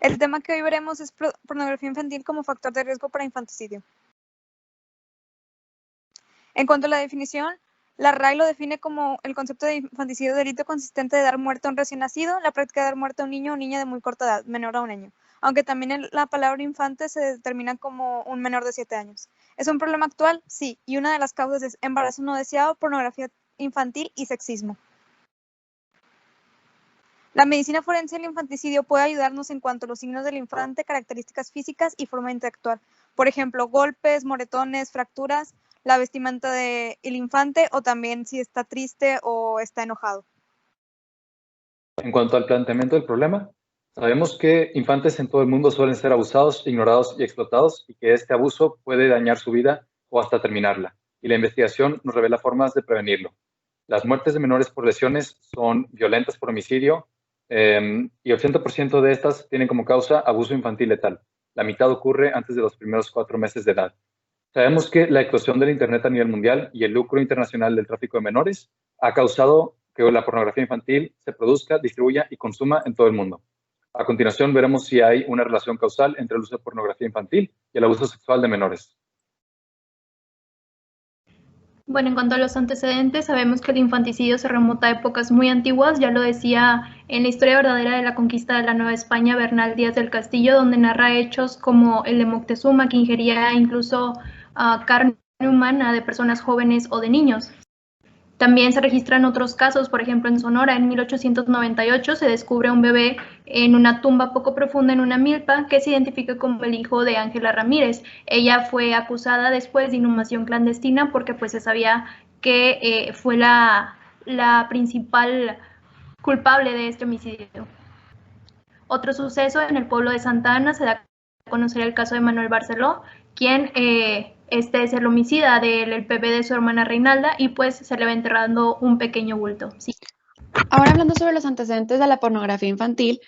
El tema que hoy veremos es pornografía infantil como factor de riesgo para infanticidio. En cuanto a la definición, la RAI lo define como el concepto de infanticidio delito consistente de dar muerte a un recién nacido, la práctica de dar muerte a un niño o niña de muy corta edad, menor a un año, aunque también la palabra infante se determina como un menor de 7 años. ¿Es un problema actual? Sí, y una de las causas es embarazo no deseado, pornografía infantil y sexismo. La medicina forense del infanticidio puede ayudarnos en cuanto a los signos del infante, características físicas y forma de interactuar. Por ejemplo, golpes, moretones, fracturas, la vestimenta del infante o también si está triste o está enojado. En cuanto al planteamiento del problema, sabemos que infantes en todo el mundo suelen ser abusados, ignorados y explotados y que este abuso puede dañar su vida o hasta terminarla. Y la investigación nos revela formas de prevenirlo. Las muertes de menores por lesiones son violentas por homicidio y el 80% de estas tienen como causa abuso infantil letal. La mitad ocurre antes de los primeros 4 meses de edad. Sabemos que la eclosión del Internet a nivel mundial y el lucro internacional del tráfico de menores ha causado que la pornografía infantil se produzca, distribuya y consuma en todo el mundo. A continuación veremos si hay una relación causal entre el uso de pornografía infantil y el abuso sexual de menores. Bueno, en cuanto a los antecedentes, sabemos que el infanticidio se remonta a épocas muy antiguas, ya lo decía en la historia verdadera de la conquista de la Nueva España, Bernal Díaz del Castillo, donde narra hechos como el de Moctezuma, que ingería incluso carne humana de personas jóvenes o de niños. También se registran otros casos, por ejemplo, en Sonora, en 1898 se descubre un bebé en una tumba poco profunda en una milpa que se identifica como el hijo de Ángela Ramírez. Ella fue acusada después de inhumación clandestina porque pues se sabía que fue la principal culpable de este homicidio. Otro suceso en el pueblo de Santa Ana se da a conocer el caso de Manuel Barceló, quien este es el homicida del bebé de su hermana Reinalda y pues se le va enterrando un pequeño bulto. Sí. Ahora hablando sobre los antecedentes de la pornografía infantil,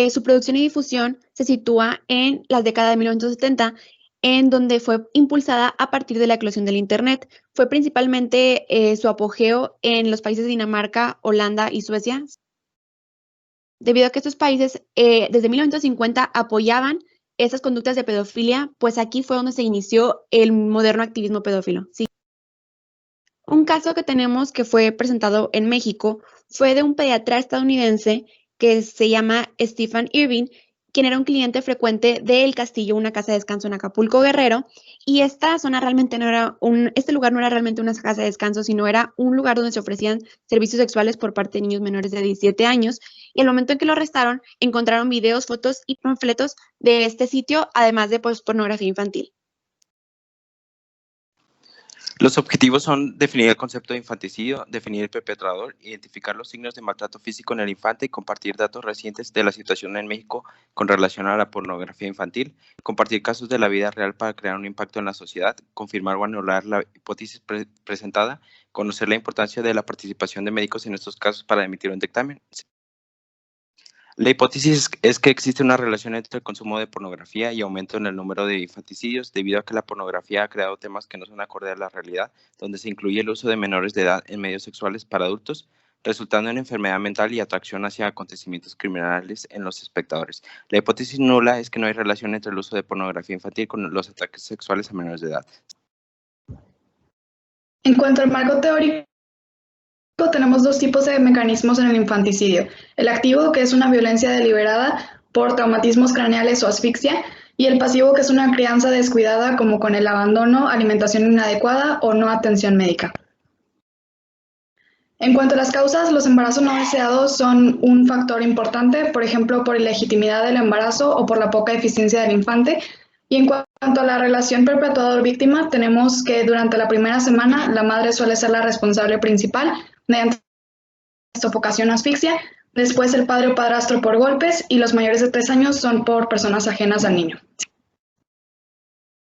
su producción y difusión se sitúa en las décadas de 1970, en donde fue impulsada a partir de la eclosión del Internet. Fue principalmente su apogeo en los países de Dinamarca, Holanda y Suecia, debido a que estos países desde 1950 apoyaban esas conductas de pedofilia, pues aquí fue donde se inició el moderno activismo pedófilo. ¿Sí? Un caso que tenemos que fue presentado en México fue de un pediatra estadounidense que se llama Stephen Irving, quien era un cliente frecuente de El Castillo, una casa de descanso en Acapulco, Guerrero, y esta zona realmente no era este lugar no era realmente una casa de descanso, sino era un lugar donde se ofrecían servicios sexuales por parte de niños menores de 17 años, y al momento en que lo arrestaron, encontraron videos, fotos y panfletos de este sitio, además de pornografía infantil. Los objetivos son definir el concepto de infanticidio, definir el perpetrador, identificar los signos de maltrato físico en el infante y compartir datos recientes de la situación en México con relación a la pornografía infantil, compartir casos de la vida real para crear un impacto en la sociedad, confirmar o anular la hipótesis presentada, conocer la importancia de la participación de médicos en estos casos para emitir un dictamen. La hipótesis es que existe una relación entre el consumo de pornografía y aumento en el número de infanticidios debido a que la pornografía ha creado temas que no son acordes a la realidad, donde se incluye el uso de menores de edad en medios sexuales para adultos, resultando en enfermedad mental y atracción hacia acontecimientos criminales en los espectadores. La hipótesis nula es que no hay relación entre el uso de pornografía infantil con los ataques sexuales a menores de edad. En cuanto al marco teórico, tenemos dos tipos de mecanismos en el infanticidio. El activo, que es una violencia deliberada por traumatismos craneales o asfixia, y el pasivo, que es una crianza descuidada como con el abandono, alimentación inadecuada o no atención médica. En cuanto a las causas, los embarazos no deseados son un factor importante, por ejemplo, por ilegitimidad del embarazo o por la poca eficiencia del infante. Y en cuanto a la relación perpetuador-víctima, tenemos que durante la primera semana la madre suele ser la responsable principal mediante sofocación o asfixia, después el padre o padrastro por golpes y los mayores de 3 años son por personas ajenas al niño.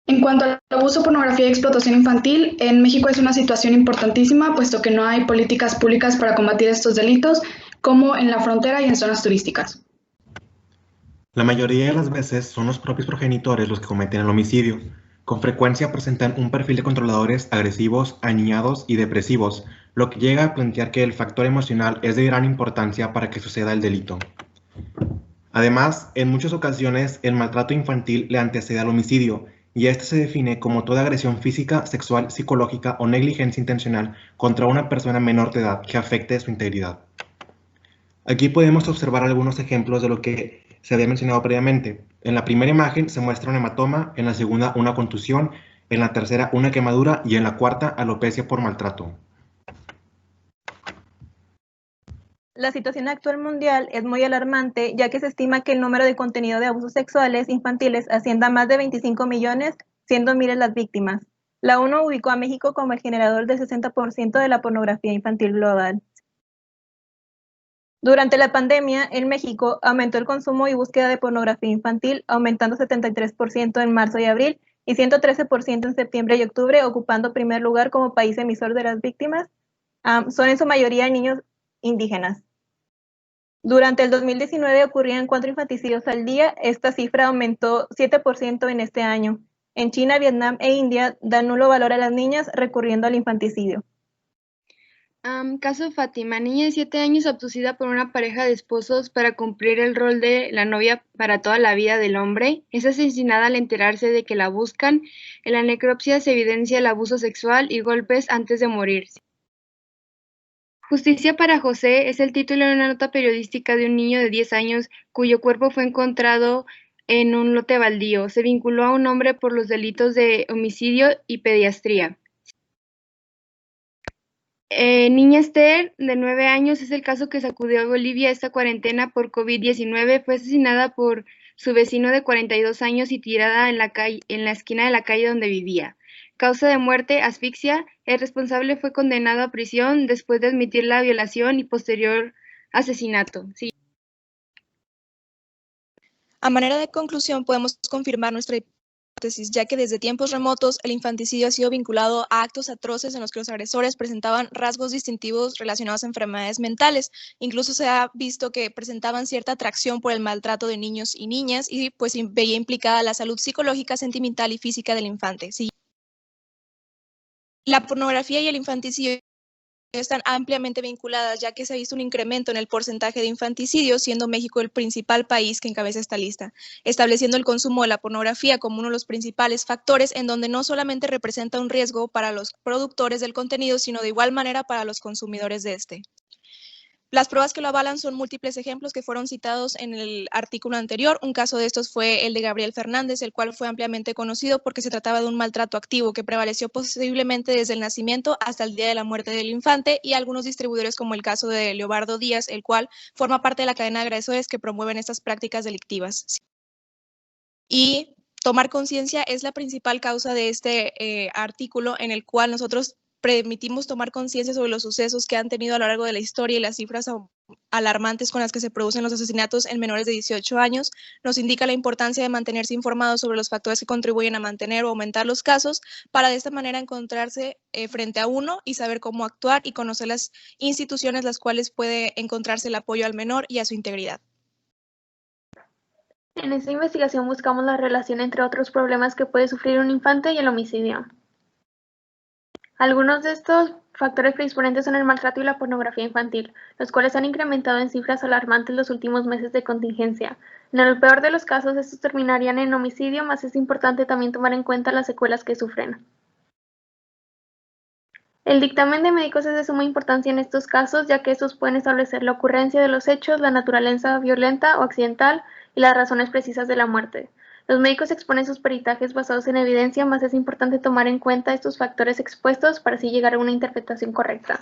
En cuanto al abuso, pornografía y explotación infantil, en México es una situación importantísima, puesto que no hay políticas públicas para combatir estos delitos, como en la frontera y en zonas turísticas. La mayoría de las veces son los propios progenitores los que cometen el homicidio. Con frecuencia presentan un perfil de controladores agresivos, aniñados y depresivos, lo que llega a plantear que el factor emocional es de gran importancia para que suceda el delito. Además, en muchas ocasiones el maltrato infantil le antecede al homicidio, y este se define como toda agresión física, sexual, psicológica o negligencia intencional contra una persona menor de edad que afecte su integridad. Aquí podemos observar algunos ejemplos de lo que se había mencionado previamente. En la primera imagen se muestra un hematoma, en la segunda una contusión, en la tercera una quemadura y en la cuarta alopecia por maltrato. La situación actual mundial es muy alarmante, ya que se estima que el número de contenido de abusos sexuales infantiles ascienda a más de 25 millones, siendo miles las víctimas. La ONU ubicó a México como el generador del 60% de la pornografía infantil global. Durante la pandemia, en México aumentó el consumo y búsqueda de pornografía infantil, aumentando 73% en marzo y abril y 113% en septiembre y octubre, ocupando primer lugar como país emisor de las víctimas. Son en su mayoría niños indígenas. Durante el 2019 ocurrían 4 infanticidios al día. Esta cifra aumentó 7% en este año. En China, Vietnam e India dan nulo valor a las niñas recurriendo al infanticidio. Caso Fátima, niña de 7 años abducida por una pareja de esposos para cumplir el rol de la novia para toda la vida del hombre. Es asesinada al enterarse de que la buscan. En la necropsia se evidencia el abuso sexual y golpes antes de morir. Justicia para José es el título de una nota periodística de un niño de 10 años cuyo cuerpo fue encontrado en un lote baldío. Se vinculó a un hombre por los delitos de homicidio y pediatría. Niña Esther, de 9 años, es el caso que sacudió a Bolivia esta cuarentena por COVID-19. Fue asesinada por su vecino de 42 años y tirada en la esquina de la calle donde vivía. Causa de muerte, asfixia. El responsable fue condenado a prisión después de admitir la violación y posterior asesinato. Sí. A manera de conclusión, podemos confirmar nuestra hipótesis, ya que desde tiempos remotos el infanticidio ha sido vinculado a actos atroces en los que los agresores presentaban rasgos distintivos relacionados a enfermedades mentales. Incluso se ha visto que presentaban cierta atracción por el maltrato de niños y niñas y pues veía implicada la salud psicológica, sentimental y física del infante. Sí. La pornografía y el infanticidio están ampliamente vinculadas, ya que se ha visto un incremento en el porcentaje de infanticidios, siendo México el principal país que encabeza esta lista, estableciendo el consumo de la pornografía como uno de los principales factores en donde no solamente representa un riesgo para los productores del contenido, sino de igual manera para los consumidores de este. Las pruebas que lo avalan son múltiples ejemplos que fueron citados en el artículo anterior. Un caso de estos fue el de Gabriel Fernández, el cual fue ampliamente conocido porque se trataba de un maltrato activo que prevaleció posiblemente desde el nacimiento hasta el día de la muerte del infante, y algunos distribuidores como el caso de Leobardo Díaz, el cual forma parte de la cadena de agresores que promueven estas prácticas delictivas. Y tomar conciencia es la principal causa de este artículo, en el cual nosotros permitimos tomar conciencia sobre los sucesos que han tenido a lo largo de la historia y las cifras alarmantes con las que se producen los asesinatos en menores de 18 años. Nos indica la importancia de mantenerse informados sobre los factores que contribuyen a mantener o aumentar los casos, para de esta manera encontrarse frente a uno y saber cómo actuar y conocer las instituciones las cuales puede encontrarse el apoyo al menor y a su integridad. En esta investigación buscamos la relación entre otros problemas que puede sufrir un infante y el homicidio. Algunos de estos factores predisponentes son el maltrato y la pornografía infantil, los cuales han incrementado en cifras alarmantes los últimos meses de contingencia. En el peor de los casos, estos terminarían en homicidio, mas es importante también tomar en cuenta las secuelas que sufren. El dictamen de médicos es de suma importancia en estos casos, ya que estos pueden establecer la ocurrencia de los hechos, la naturaleza violenta o accidental y las razones precisas de la muerte. Los médicos exponen sus peritajes basados en evidencia, mas es importante tomar en cuenta estos factores expuestos para así llegar a una interpretación correcta.